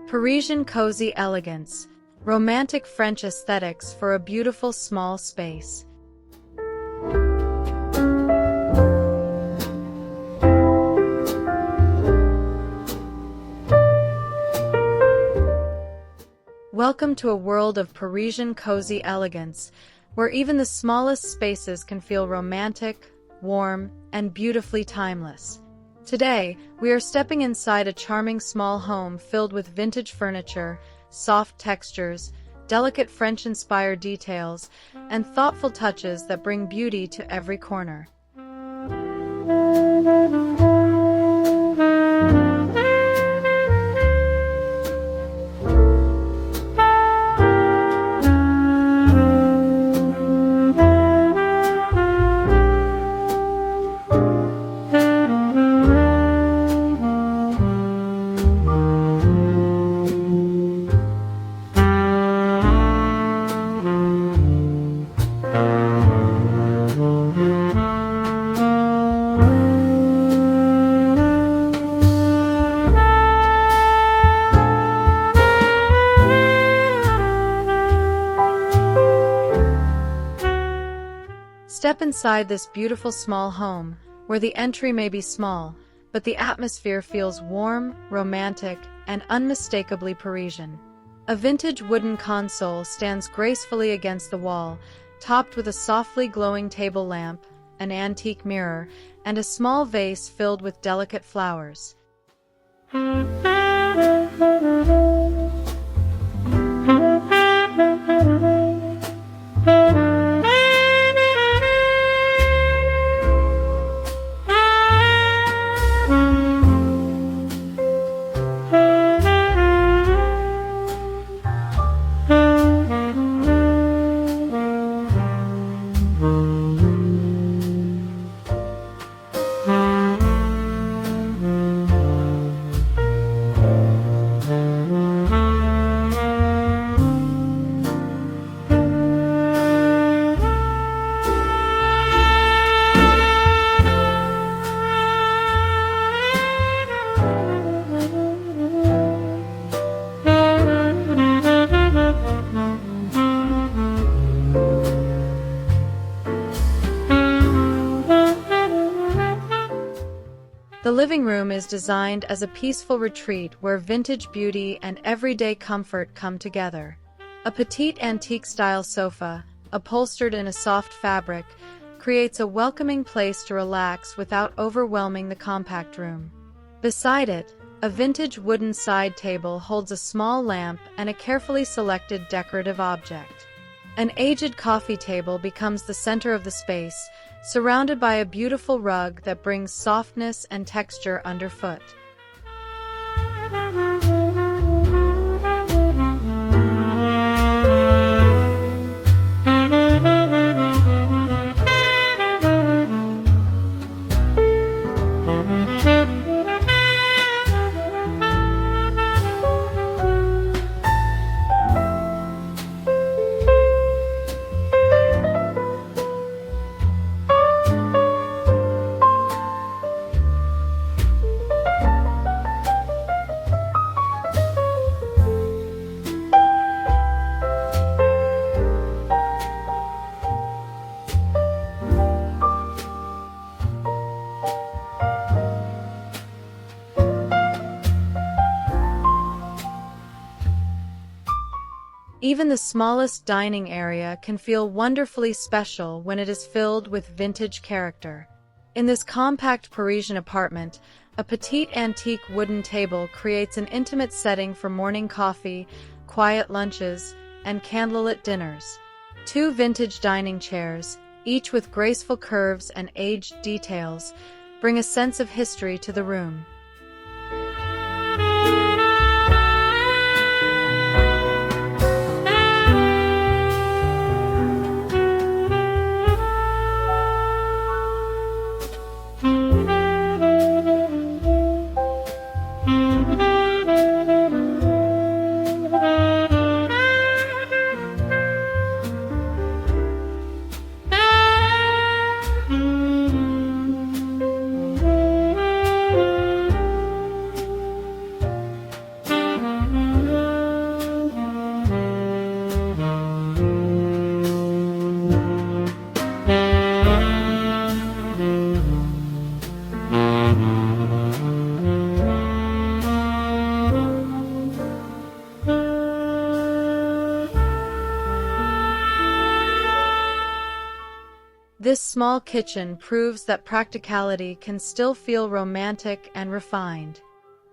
Parisian cozy elegance, romantic French aesthetics for a beautiful small space. Welcome to a world of Parisian cozy elegance, where even the smallest spaces can feel romantic, warm, and beautifully timeless. Today, we are stepping inside a charming small home filled with vintage furniture, soft textures, delicate French-inspired details, and thoughtful touches that bring beauty to every corner. Step inside this beautiful small home, where the entry may be small, but the atmosphere feels warm, romantic, and unmistakably Parisian. A vintage wooden console stands gracefully against the wall, topped with a softly glowing table lamp, an antique mirror, and a small vase filled with delicate flowers. The living room is designed as a peaceful retreat where vintage beauty and everyday comfort come together. A petite antique-style sofa, upholstered in a soft fabric, creates a welcoming place to relax without overwhelming the compact room. Beside it, a vintage wooden side table holds a small lamp and a carefully selected decorative object. An aged coffee table becomes the center of the space, surrounded by a beautiful rug that brings softness and texture underfoot. Even the smallest dining area can feel wonderfully special when it is filled with vintage character. In this compact Parisian apartment, a petite antique wooden table creates an intimate setting for morning coffee, quiet lunches, and candlelit dinners. Two vintage dining chairs, each with graceful curves and aged details, bring a sense of history to the room. small kitchen proves that practicality can still feel romantic and refined.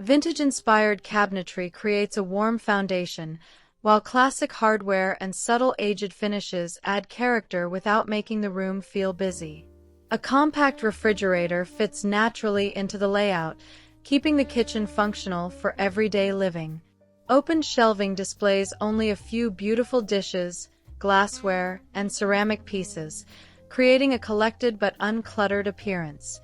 Vintage-inspired cabinetry creates a warm foundation, while classic hardware and subtle aged finishes add character without making the room feel busy. A compact refrigerator fits naturally into the layout, keeping the kitchen functional for everyday living. Open shelving displays only a few beautiful dishes, glassware, and ceramic pieces, creating a collected but uncluttered appearance.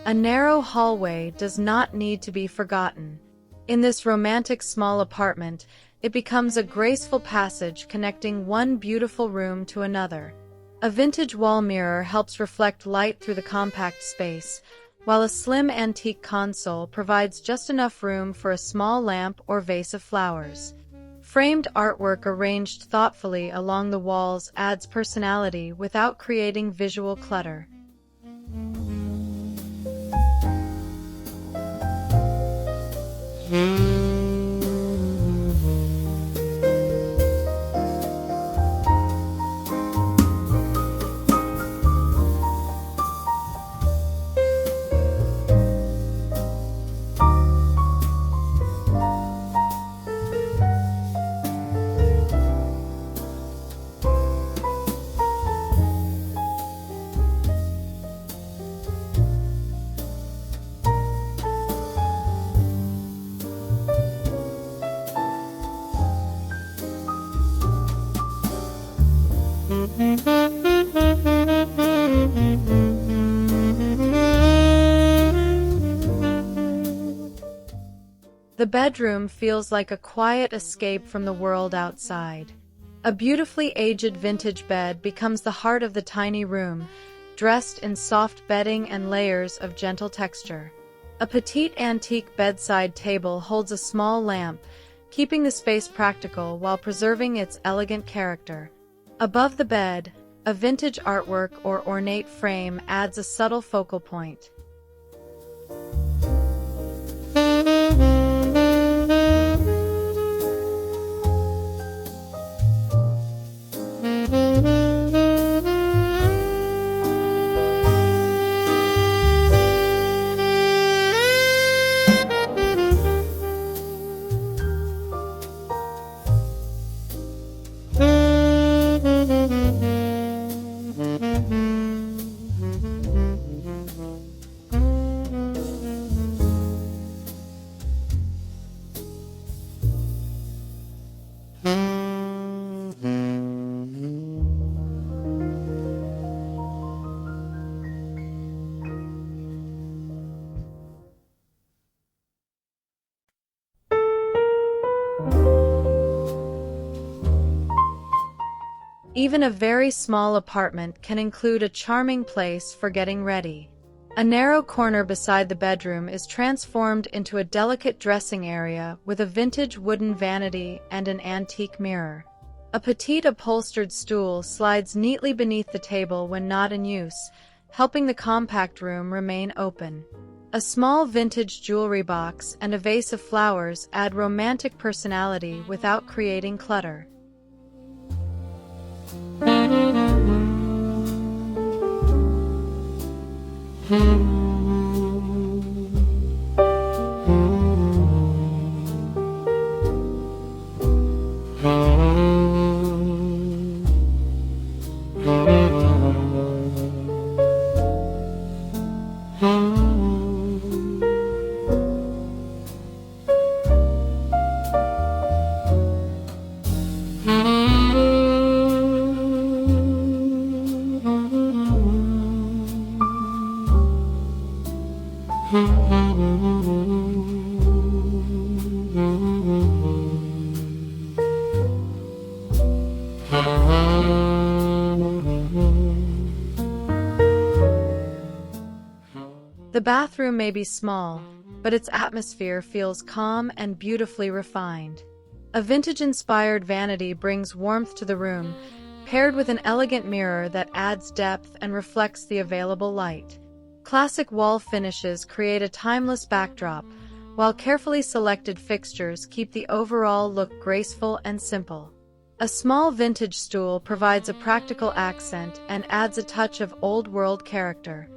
A narrow hallway does not need to be forgotten. In this romantic small apartment, it becomes a graceful passage connecting one beautiful room to another. A vintage wall mirror helps reflect light through the compact space, while a slim antique console provides just enough room for a small lamp or vase of flowers. Framed artwork arranged thoughtfully along the walls adds personality without creating visual clutter. The bedroom feels like a quiet escape from the world outside. A beautifully aged vintage bed becomes the heart of the tiny room, dressed in soft bedding and layers of gentle texture. A petite antique bedside table holds a small lamp, keeping the space practical while preserving its elegant character. Above the bed, a vintage artwork or ornate frame adds a subtle focal point. Even a very small apartment can include a charming place for getting ready. A narrow corner beside the bedroom is transformed into a delicate dressing area with a vintage wooden vanity and an antique mirror. A petite upholstered stool slides neatly beneath the table when not in use, helping the compact room remain open. A small vintage jewelry box and a vase of flowers add romantic personality without creating clutter. The bathroom may be small, but its atmosphere feels calm and beautifully refined. A vintage-inspired vanity brings warmth to the room, paired with an elegant mirror that adds depth and reflects the available light. Classic wall finishes create a timeless backdrop, while carefully selected fixtures keep the overall look graceful and simple. A small vintage stool provides a practical accent and adds a touch of old-world character.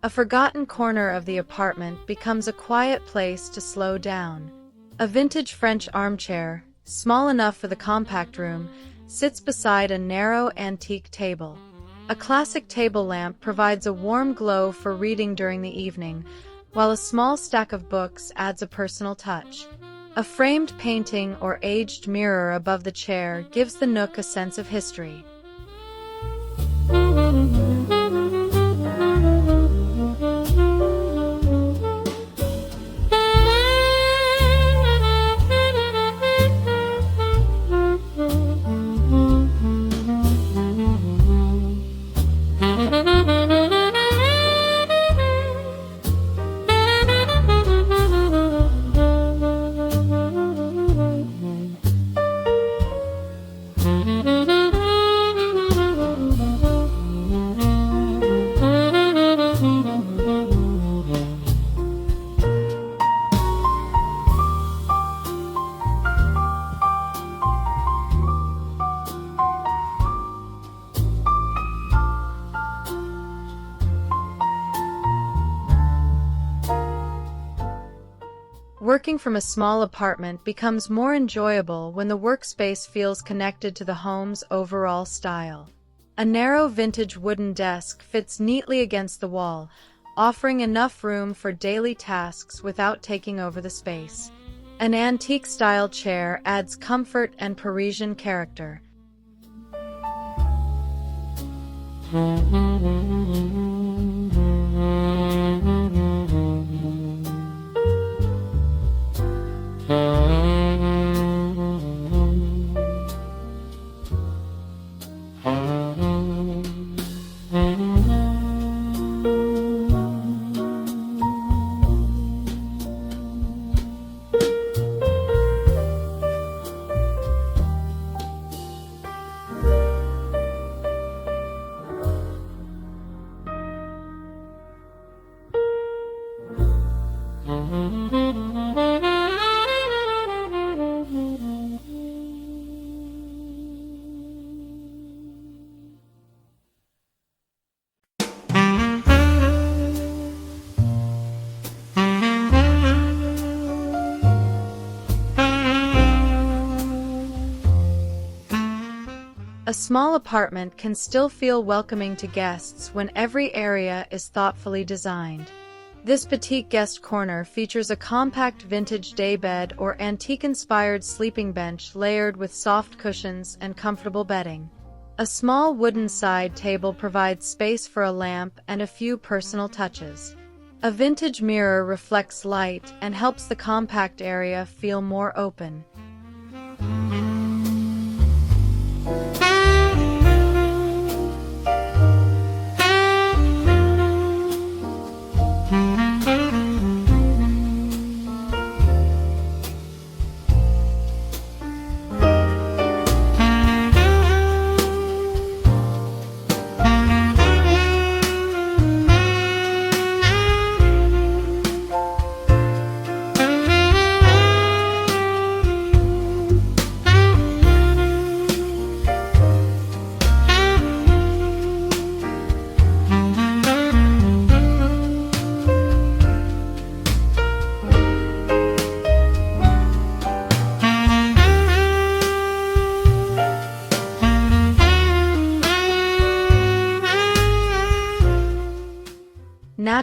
A forgotten corner of the apartment becomes a quiet place to slow down. A vintage French armchair, small enough for the compact room, sits beside a narrow antique table. A classic table lamp provides a warm glow for reading during the evening, while a small stack of books adds a personal touch. A framed painting or aged mirror above the chair gives the nook a sense of history. Working from a small apartment becomes more enjoyable when the workspace feels connected to the home's overall style. A narrow vintage wooden desk fits neatly against the wall, offering enough room for daily tasks without taking over the space. An antique-style chair adds comfort and Parisian character. A small apartment can still feel welcoming to guests when every area is thoughtfully designed. This petite guest corner features a compact vintage daybed or antique-inspired sleeping bench layered with soft cushions and comfortable bedding. A small wooden side table provides space for a lamp and a few personal touches. A vintage mirror reflects light and helps the compact area feel more open.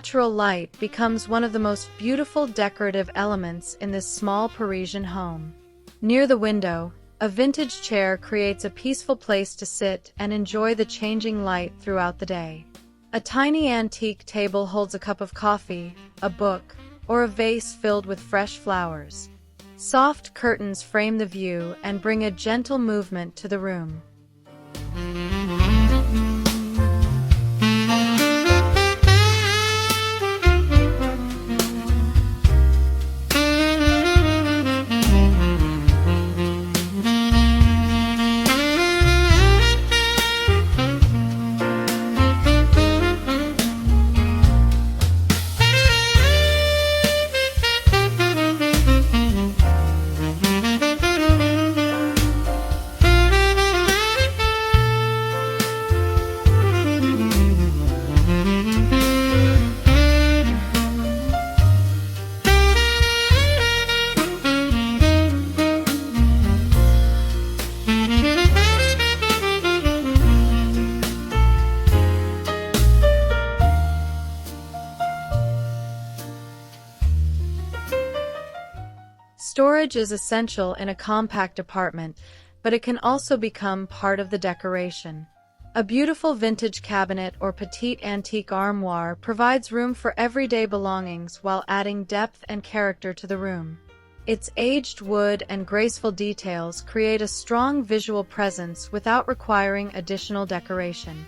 natural light becomes one of the most beautiful decorative elements in this small Parisian home. Near the window, a vintage chair creates a peaceful place to sit and enjoy the changing light throughout the day. A tiny antique table holds a cup of coffee, a book, or a vase filled with fresh flowers. Soft curtains frame the view and bring a gentle movement to the room. Storage is essential in a compact apartment, but it can also become part of the decoration. A beautiful vintage cabinet or petite antique armoire provides room for everyday belongings while adding depth and character to the room. Its aged wood and graceful details create a strong visual presence without requiring additional decoration.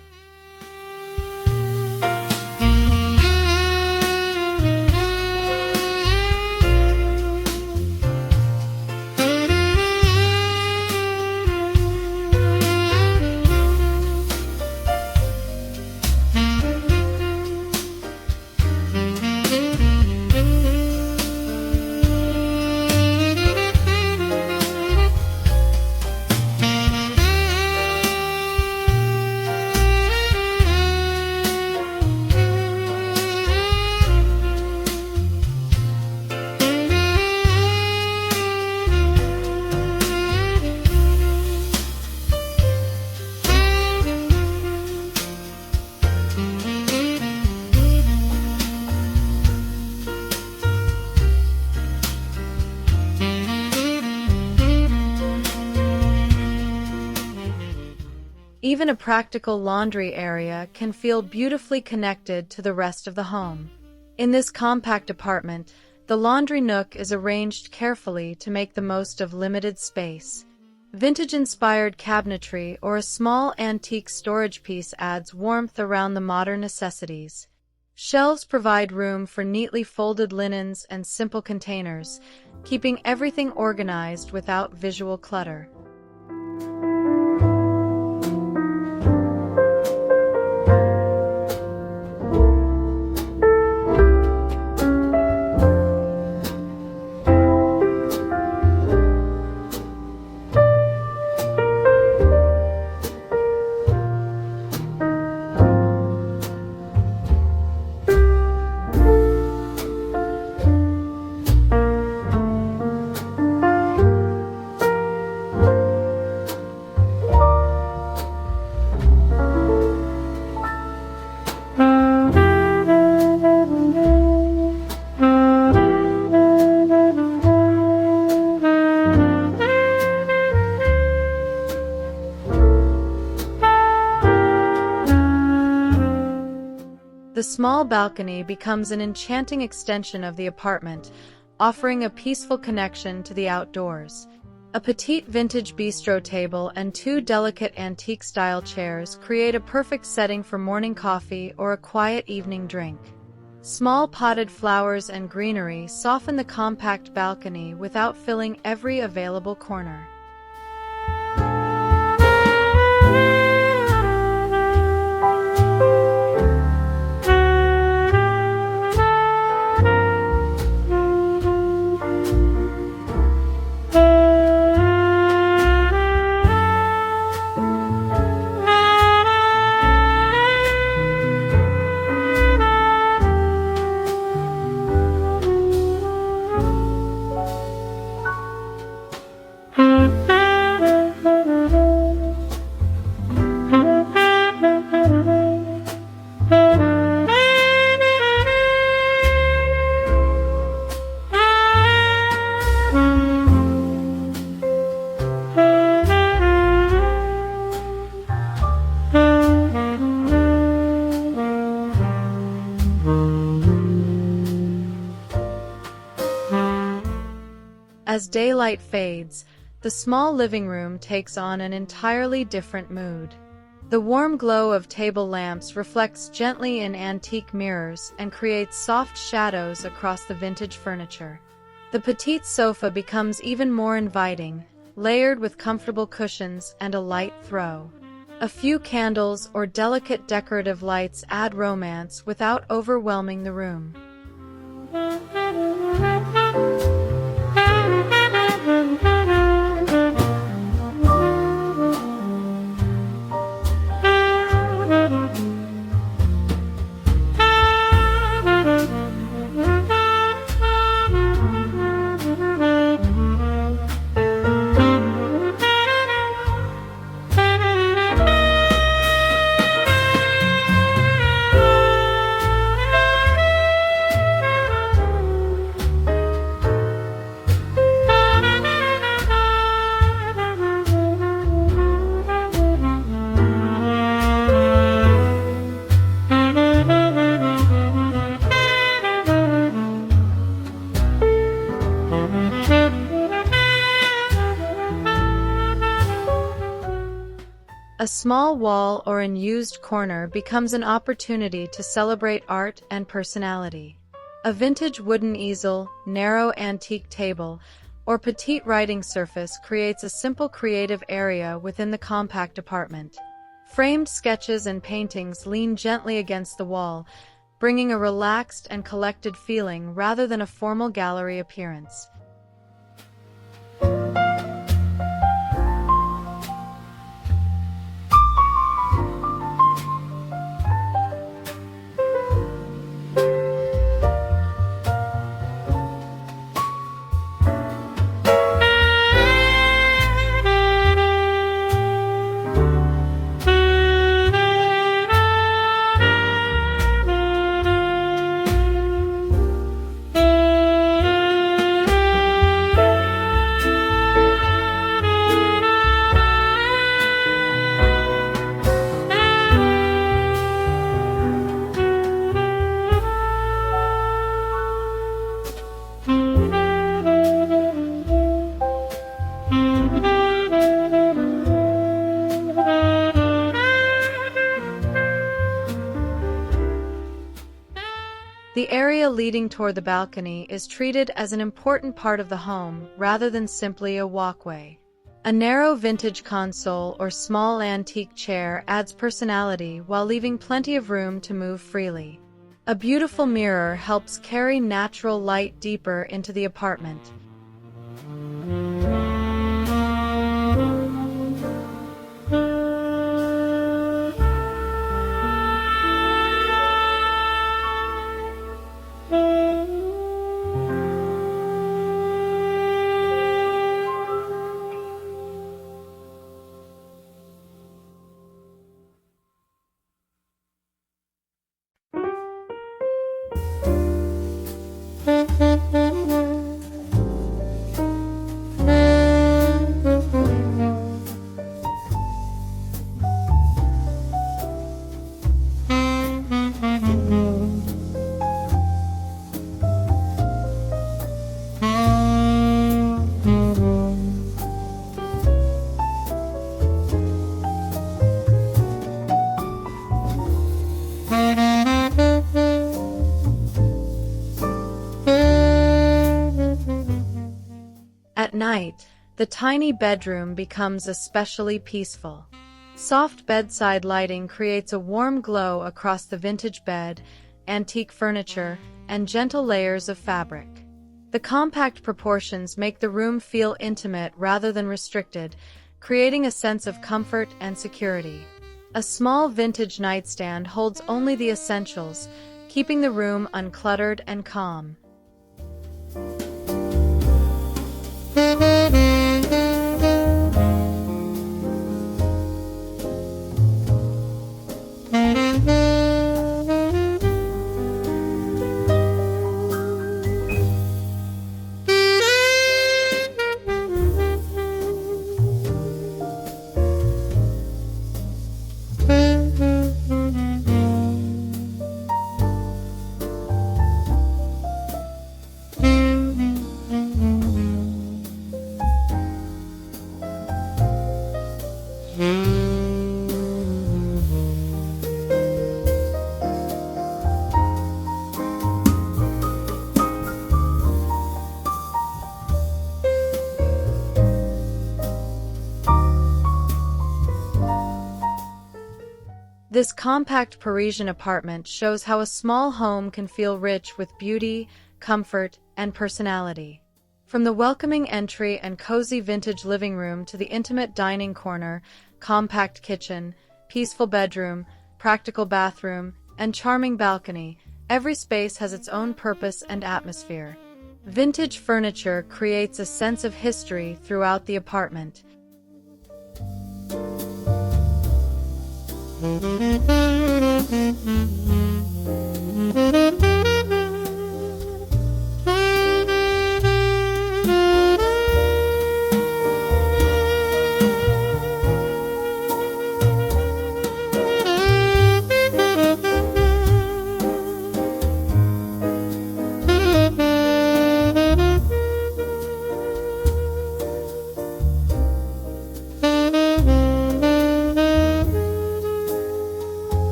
Even a practical laundry area can feel beautifully connected to the rest of the home. In this compact apartment, the laundry nook is arranged carefully to make the most of limited space. Vintage-inspired cabinetry or a small antique storage piece adds warmth around the modern necessities. Shelves provide room for neatly folded linens and simple containers, keeping everything organized without visual clutter. The small balcony becomes an enchanting extension of the apartment, offering a peaceful connection to the outdoors. A petite vintage bistro table and two delicate antique-style chairs create a perfect setting for morning coffee or a quiet evening drink. Small potted flowers and greenery soften the compact balcony without filling every available corner. As daylight fades, the small living room takes on an entirely different mood. The warm glow of table lamps reflects gently in antique mirrors and creates soft shadows across the vintage furniture. The petite sofa becomes even more inviting, layered with comfortable cushions and a light throw. A few candles or delicate decorative lights add romance without overwhelming the room. A small wall or unused corner becomes an opportunity to celebrate art and personality. A vintage wooden easel, narrow antique table, or petite writing surface creates a simple creative area within the compact apartment. Framed sketches and paintings lean gently against the wall, bringing a relaxed and collected feeling rather than a formal gallery appearance. The area leading toward the balcony is treated as an important part of the home rather than simply a walkway. A narrow vintage console or small antique chair adds personality while leaving plenty of room to move freely. A beautiful mirror helps carry natural light deeper into the apartment. At night, the tiny bedroom becomes especially peaceful. Soft bedside lighting creates a warm glow across the vintage bed, antique furniture, and gentle layers of fabric. The compact proportions make the room feel intimate rather than restricted, creating a sense of comfort and security. A small vintage nightstand holds only the essentials, keeping the room uncluttered and calm. This compact Parisian apartment shows how a small home can feel rich with beauty, comfort, and personality. From the welcoming entry and cozy vintage living room to the intimate dining corner, compact kitchen, peaceful bedroom, practical bathroom, and charming balcony, every space has its own purpose and atmosphere. Vintage furniture creates a sense of history throughout the apartment.